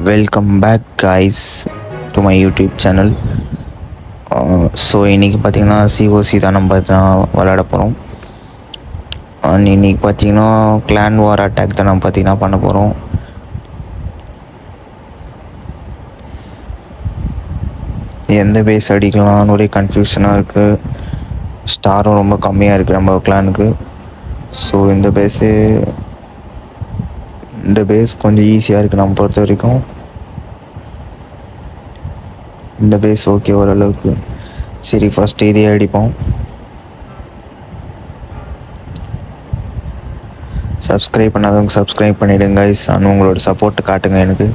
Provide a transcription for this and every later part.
Welcome back guys to my YouTube channel. So இன்றைக்கி பார்த்தீங்கன்னா COC தான் நம்ம விளையாட போகிறோம். அண்ட் இன்றைக்கி பார்த்தீங்கன்னா கிளான் வார் அட்டாக் தான் நம்ம பார்த்தீங்கன்னா பண்ண போகிறோம். எந்த பேஸ் அடிக்கலாம்னு ஒரே கன்ஃபியூஷனாக இருக்குது. ஸ்டாரும் ரொம்ப கம்மியாக இருக்குது நம்ம கிளானுக்கு. ஸோ இந்த பேஸ் கொஞ்சம் ஈஸியாக இருக்குது நம்ம பொறுத்த வரைக்கும். இந்த பேஸ் ஓகே ஓரளவுக்கு. சரி, ஃபஸ்ட்டு இதே அடிப்போம். சப்ஸ்கிரைப் பண்ணாதவங்க சப்ஸ்கிரைப் பண்ணிவிடுங்க கைஸ். அண்ட் உங்களோட சப்போர்ட்டு காட்டுங்க எனக்கு.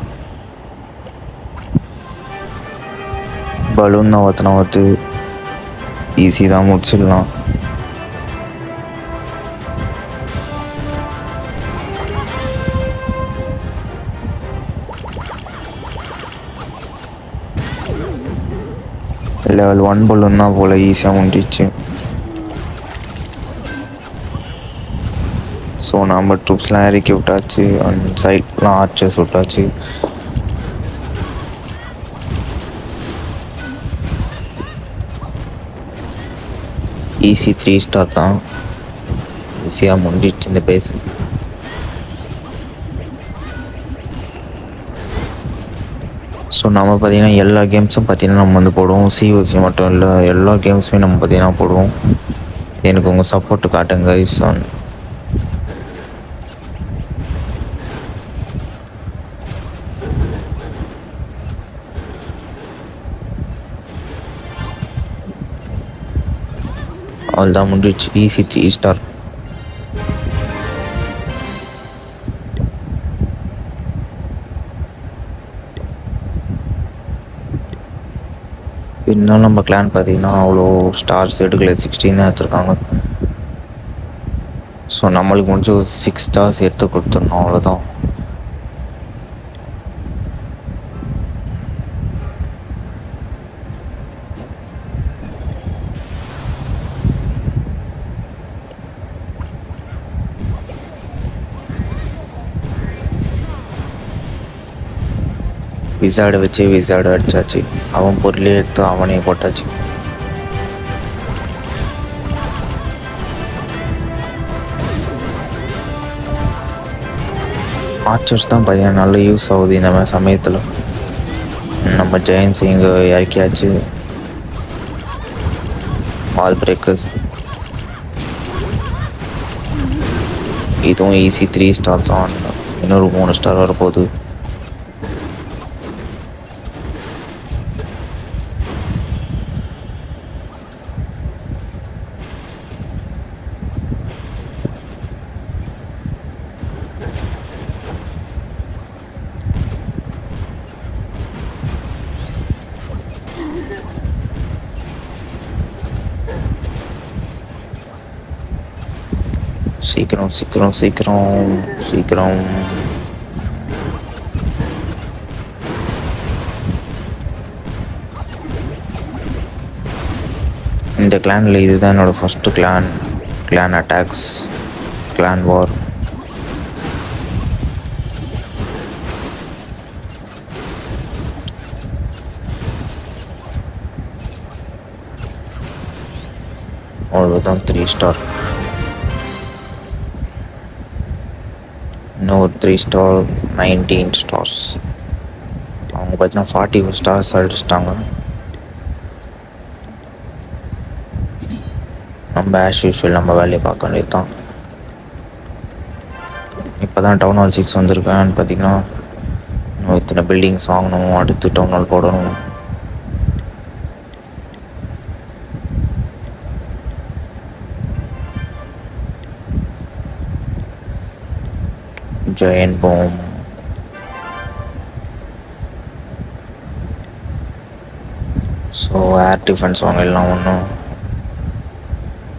பலூன் தான் ஒருத்து ஈஸி தான், முடிச்சிடலாம். லெவல் 1 பலூன் தான் போல் ஈஸியாக முடிஞ்சிச்சு. ஸோ நம்ம ட்ரூப்ஸ்லாம் இறக்கி விட்டாச்சு. அண்ட் சைட்லாம் ஆர்ச்சர்ஸ் விட்டாச்சு. ஈஸி 3 ஸ்டார் தான், ஈஸியாக முடிஞ்சிச்சு இந்த பேஸ். ஸோ நம்ம பார்த்திங்கன்னா எல்லா கேம்ஸும் பார்த்திங்கன்னா நம்ம வந்து போடுவோம். சிஓசி மட்டும் இல்லை, எல்லா கேம்ஸுமே நம்ம பார்த்திங்கன்னா போடுவோம். எனக்கு உங்கள் சப்போர்ட்டு காட்டுங்க கைஸ். அவ்வளோதான் முடிஞ்சிச்சு. Easy 3 star. இருந்தாலும் நம்ம கிளான் பார்த்தீங்கன்னா அவ்வளோ ஸ்டார்ஸ் எடுக்கல, 16 தான் எடுத்துருக்காங்க. ஸோ நம்மளுக்கு முடிஞ்சு 6 ஸ்டார்ஸ் எடுத்து கொடுத்துடணும், அவ்வளோதான். விசாடு வச்சு விசாடு அடித்தாச்சு. அவன் பொருளே எடுத்து அவனே போட்டாச்சு. ஆர்ச்சர்ஸ் தான் பார்த்தீங்கன்னா நல்ல யூஸ் ஆகுது இந்த மாதிரி சமயத்தில். நம்ம ஜெயின்ஸ் இங்கே இறக்கியாச்சு. வால் பிரேக்கர்ஸ் இதுவும் ஈஸி 3 ஸ்டார் தான். இன்னொரு 3 ஸ்டார் வரப்போகுது. சீக்கிரம் சீக்கிரம் சீக்கிரம் சீக்கிரம். இந்த கிளானில் இதுதான் என்னோடய first clan attacks, clan war. அவ்வளோதான் 3 ஸ்டார். இன்னொரு 3 ஸ்டார், 19 ஸ்டார்ஸ். அவங்க பார்த்தீங்கன்னா 40 ஸ்டார்ஸ் அடிச்சிட்டாங்க. நம்ம ஆஸ் யூஷுவல் நம்ம வேலையை பார்க்க வேண்டியது தான். இப்போ தான் டவுன் ஹால் 6 வந்திருக்கேன். பார்த்திங்கன்னா இன்னும் இத்தனை பில்டிங்ஸ் வாங்கணும், அடுத்து டவுன் ஹால் போடணும். Giant bomb. So air defence வாங்கலாம். ஒன்றும்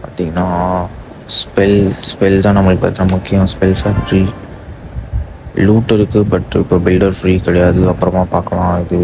பார்த்திங்கன்னா ஸ்பெல் தான் நம்மளுக்கு பார்த்தீங்கன்னா முக்கியம். ஸ்பெல் ஃபேக்ட்ரி லூட் இருக்குது, பட் இப்போ பில்டர் ஃப்ரீ கிடையாது. அப்புறமா பார்க்கலாம். இது